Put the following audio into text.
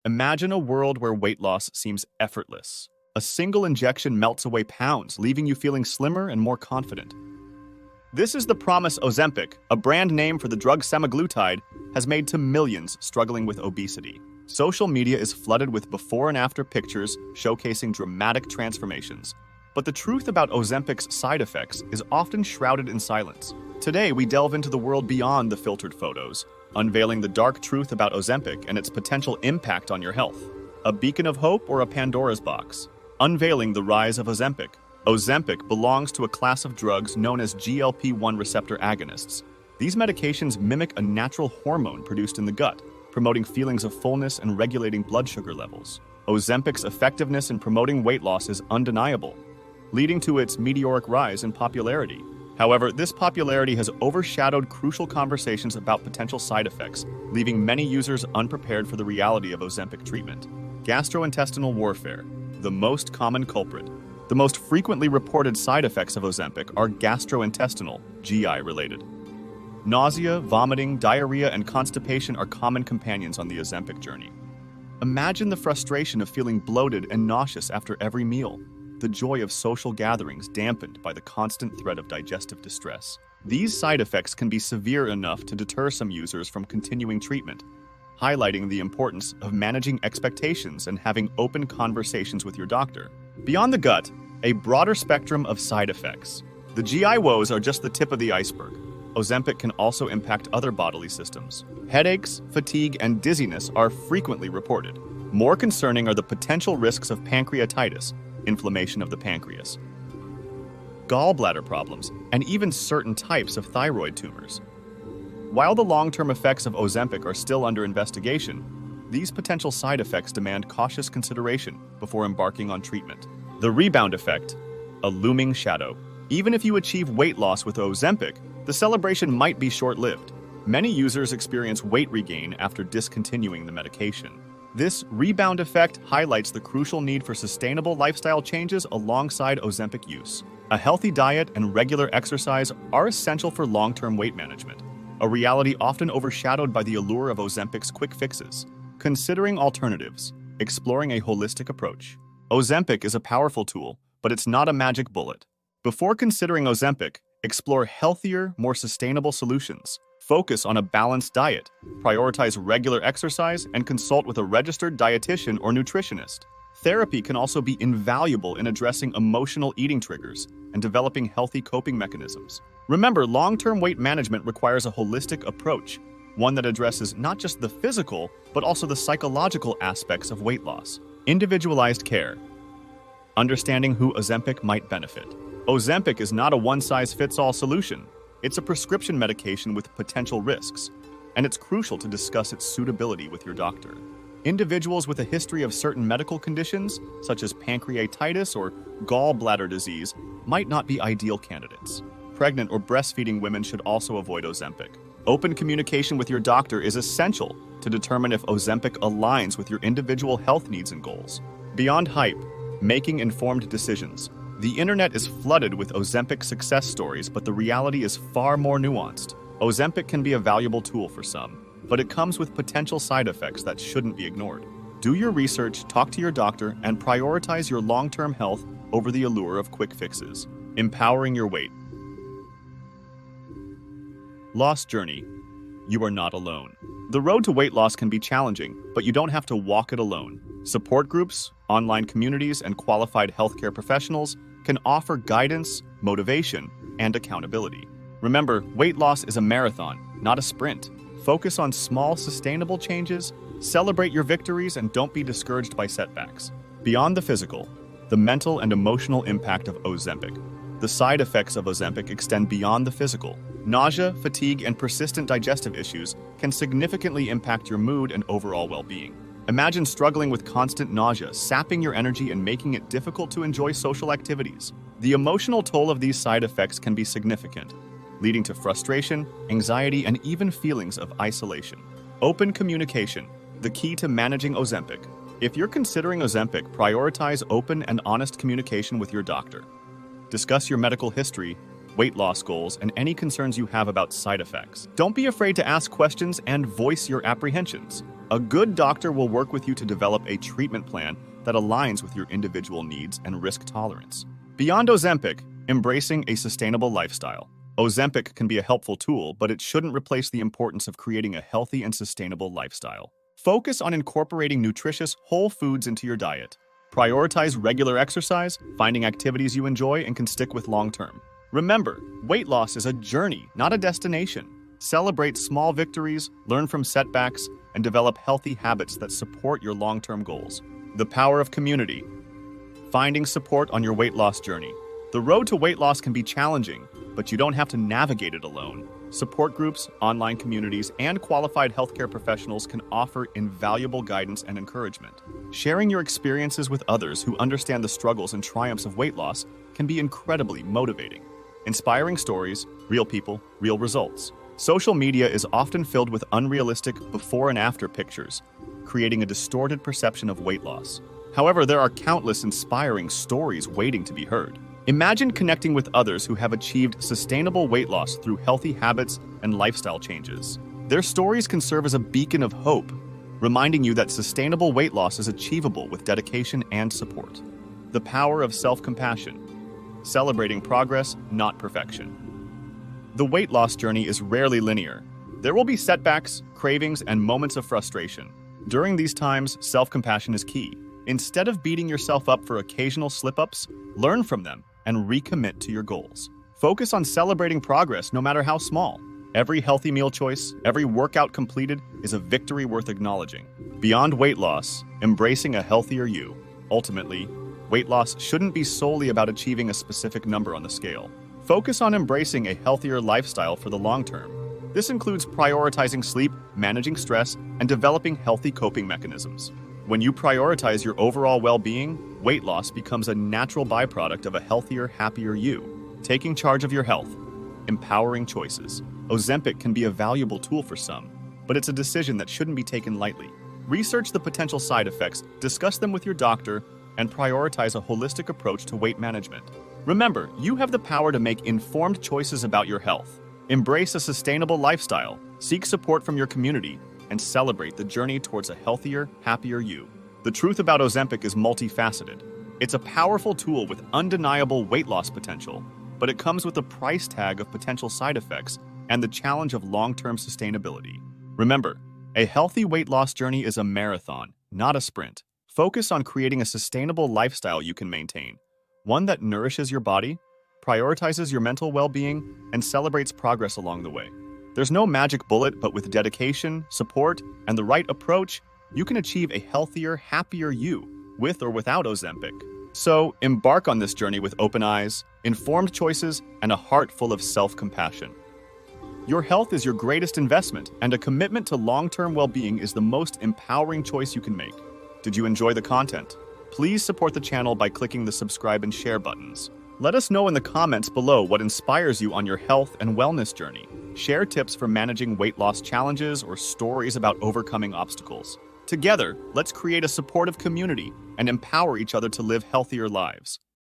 Imagine a world where weight loss seems effortless. A single injection melts away pounds, leaving you feeling slimmer and more confident. This is the promise Ozempic, a brand name for the drug semaglutide, has made to millions struggling with obesity. Social media is flooded with before and after pictures showcasing dramatic transformations. But the truth about Ozempic's side effects is often shrouded in silence. Today, we delve into the world beyond the filtered photos, unveiling the dark truth about Ozempic and its potential impact on your health. A beacon of hope or a Pandora's box? Unveiling the rise of Ozempic. Ozempic belongs to a class of drugs known as GLP-1 receptor agonists. These medications mimic a natural hormone produced in the gut, promoting feelings of fullness and regulating blood sugar levels. Ozempic's effectiveness in promoting weight loss is undeniable, leading to its meteoric rise in popularity. However, this popularity has overshadowed crucial conversations about potential side effects, leaving many users unprepared for the reality of Ozempic treatment. Gastrointestinal warfare, the most common culprit. The most frequently reported side effects of Ozempic are gastrointestinal, GI-related. Nausea, vomiting, diarrhea, and constipation are common companions on the Ozempic journey. Imagine the frustration of feeling bloated and nauseous after every meal, the joy of social gatherings dampened by the constant threat of digestive distress. These side effects can be severe enough to deter some users from continuing treatment, highlighting the importance of managing expectations and having open conversations with your doctor. Beyond the gut, a broader spectrum of side effects. The GI woes are just the tip of the iceberg. Ozempic can also impact other bodily systems. Headaches, fatigue, and dizziness are frequently reported. More concerning are the potential risks of pancreatitis, inflammation of the pancreas, gallbladder problems, and even certain types of thyroid tumors. While the long-term effects of Ozempic are still under investigation, these potential side effects demand cautious consideration before embarking on treatment. The Rebound Effect, a looming shadow. Even if you achieve weight loss with Ozempic, the celebration might be short-lived. Many users experience weight regain after discontinuing the medication. This rebound effect highlights the crucial need for sustainable lifestyle changes alongside Ozempic use. A healthy diet and regular exercise are essential for long-term weight management, a reality often overshadowed by the allure of Ozempic's quick fixes. Considering alternatives, exploring a holistic approach. Ozempic is a powerful tool, but it's not a magic bullet. Before considering Ozempic, explore healthier, more sustainable solutions. Focus on a balanced diet, prioritize regular exercise, and consult with a registered dietitian or nutritionist. Therapy can also be invaluable in addressing emotional eating triggers and developing healthy coping mechanisms. Remember, long-term weight management requires a holistic approach, one that addresses not just the physical, but also the psychological aspects of weight loss. Individualized care. Understanding who Ozempic might benefit. Ozempic is not a one-size-fits-all solution. It's a prescription medication with potential risks, and it's crucial to discuss its suitability with your doctor. Individuals with a history of certain medical conditions, such as pancreatitis or gallbladder disease, might not be ideal candidates. Pregnant or breastfeeding women should also avoid Ozempic. Open communication with your doctor is essential to determine if Ozempic aligns with your individual health needs and goals. Beyond hype, making informed decisions. The internet is flooded with Ozempic success stories, but the reality is far more nuanced. Ozempic can be a valuable tool for some, but it comes with potential side effects that shouldn't be ignored. Do your research, talk to your doctor, and prioritize your long-term health over the allure of quick fixes. Empowering your weight loss journey. You are not alone. The road to weight loss can be challenging, but you don't have to walk it alone. Support groups, online communities, and qualified healthcare professionals can offer guidance, motivation, and accountability. Remember, weight loss is a marathon, not a sprint. Focus on small, sustainable changes, celebrate your victories, and don't be discouraged by setbacks. Beyond the physical, the mental and emotional impact of Ozempic. The side effects of Ozempic extend beyond the physical. Nausea, fatigue, and persistent digestive issues can significantly impact your mood and overall well-being. Imagine struggling with constant nausea, sapping your energy and making it difficult to enjoy social activities. The emotional toll of these side effects can be significant, leading to frustration, anxiety, and even feelings of isolation. Open communication, the key to managing Ozempic. If you're considering Ozempic, prioritize open and honest communication with your doctor. Discuss your medical history, weight loss goals, and any concerns you have about side effects. Don't be afraid to ask questions and voice your apprehensions. A good doctor will work with you to develop a treatment plan that aligns with your individual needs and risk tolerance. Beyond Ozempic, embracing a sustainable lifestyle. Ozempic can be a helpful tool, but it shouldn't replace the importance of creating a healthy and sustainable lifestyle. Focus on incorporating nutritious, whole foods into your diet. Prioritize regular exercise, finding activities you enjoy and can stick with long-term. Remember, weight loss is a journey, not a destination. Celebrate small victories, learn from setbacks, and develop healthy habits that support your long-term goals. The power of community. Finding support on your weight loss journey. The road to weight loss can be challenging, but you don't have to navigate it alone. Support groups, online communities, and qualified healthcare professionals can offer invaluable guidance and encouragement. Sharing your experiences with others who understand the struggles and triumphs of weight loss can be incredibly motivating. Inspiring stories, real people, real results. Social media is often filled with unrealistic before and after pictures, creating a distorted perception of weight loss. However, there are countless inspiring stories waiting to be heard. Imagine connecting with others who have achieved sustainable weight loss through healthy habits and lifestyle changes. Their stories can serve as a beacon of hope, reminding you that sustainable weight loss is achievable with dedication and support. The power of self-compassion. Celebrating progress, not perfection. The weight loss journey is rarely linear. There will be setbacks, cravings, and moments of frustration. During these times, self-compassion is key. Instead of beating yourself up for occasional slip-ups, learn from them and recommit to your goals. Focus on celebrating progress no matter how small. Every healthy meal choice, every workout completed is a victory worth acknowledging. Beyond weight loss, embracing a healthier you. Ultimately, weight loss shouldn't be solely about achieving a specific number on the scale. Focus on embracing a healthier lifestyle for the long term. This includes prioritizing sleep, managing stress, and developing healthy coping mechanisms. When you prioritize your overall well-being, weight loss becomes a natural byproduct of a healthier, happier you. Taking charge of your health. Empowering choices. Ozempic can be a valuable tool for some, but it's a decision that shouldn't be taken lightly. Research the potential side effects, discuss them with your doctor, and prioritize a holistic approach to weight management. Remember, you have the power to make informed choices about your health. Embrace a sustainable lifestyle, seek support from your community, and celebrate the journey towards a healthier, happier you. The truth about Ozempic is multifaceted. It's a powerful tool with undeniable weight loss potential, but it comes with a price tag of potential side effects and the challenge of long-term sustainability. Remember, a healthy weight loss journey is a marathon, not a sprint. Focus on creating a sustainable lifestyle you can maintain, one that nourishes your body, prioritizes your mental well-being, and celebrates progress along the way. There's no magic bullet, but with dedication, support, and the right approach, you can achieve a healthier, happier you, with or without Ozempic. So, embark on this journey with open eyes, informed choices, and a heart full of self-compassion. Your health is your greatest investment, and a commitment to long-term well-being is the most empowering choice you can make. Did you enjoy the content? Please support the channel by clicking the subscribe and share buttons. Let us know in the comments below what inspires you on your health and wellness journey. Share tips for managing weight loss challenges or stories about overcoming obstacles. Together, let's create a supportive community and empower each other to live healthier lives.